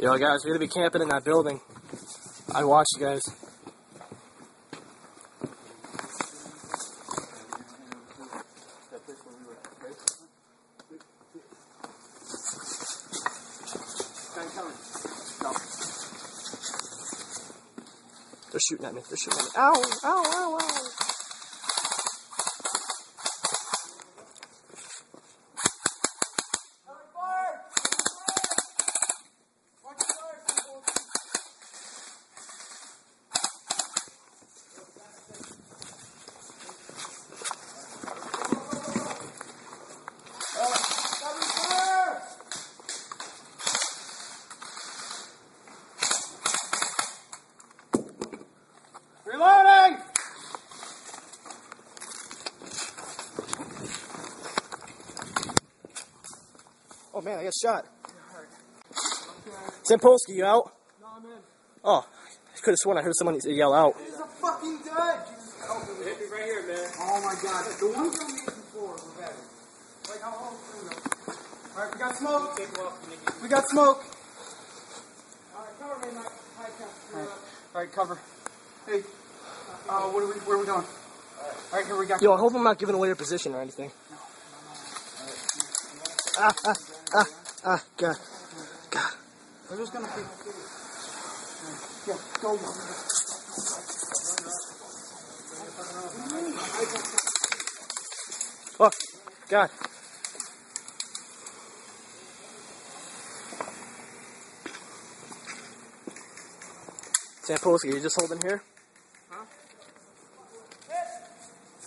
Yo guys, we're gonna be camping in that building. I watched you guys. They're shooting at me. They're shooting at me. Ow! Ow! Ow! Ow! Reloading! Oh man, I got shot. Sampolsky, you out? No, I'm in. Oh, I could have sworn I heard someone yell out. He's a fucking dead! Hit me right here, man. Oh my god. The ones on the floor were better. Like how long? Alright, we got smoke. We got smoke. Alright, cover me, Mike. Alright, cover. Hey, where are we going? Alright, here we go. Yo, I hope I'm not giving away your position or anything. God. We're just gonna keep. Yeah, go. Oh, God. Sampolsky, you just holding here? Huh?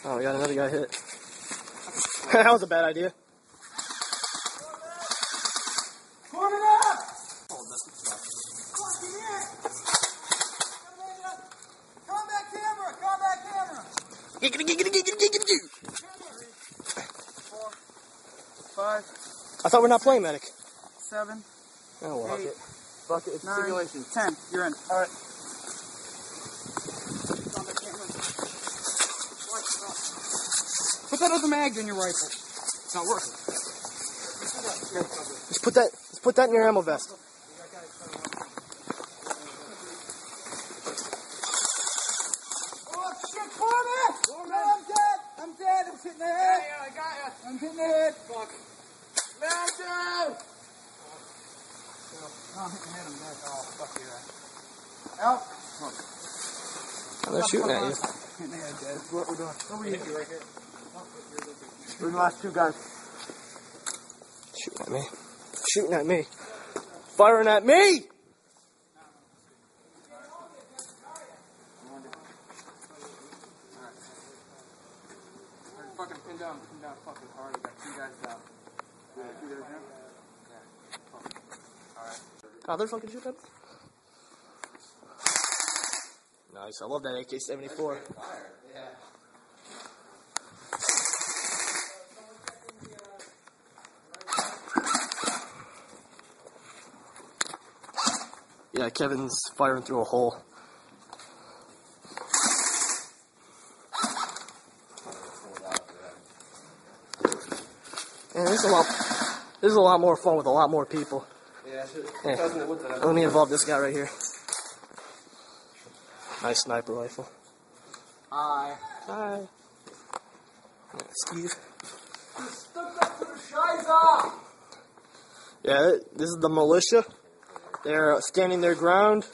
Oh, we got another guy hit. That was a bad idea. Form it up! Combat camera! Giggity. 4, 5, I thought we're not playing medic. 7, Oh, well, 8, fuck it. It's 9, simulation. 10. You're in. Alright. Put that other mag in your rifle. It's not working. Just put that in your ammo vest. Oh shit, Foreman! No, I'm dead! I'm hitting the head! Yeah, I got ya. I'm hitting the head! Fuck. Matthew! No, I'm hitting the head, I'm dead. Oh, fuck you. Out! Oh, they're shooting at you. Hitting the head, dead. That's what we're doing. What were you doing right here? We're the last two guys. Shooting at me. Firing at me! Fucking pin down fucking hard. We got 2 guys down. Oh, they're fucking shooting at me. Nice, I love that AK-74. Yeah, Kevin's firing through a hole. And this is a lot more fun with a lot more people. Yeah. Let me involve this guy right here. Nice sniper rifle. Hi. Hi. Yeah, Steve. Stuck up to the shiza! Yeah, this is the militia. They're standing their ground.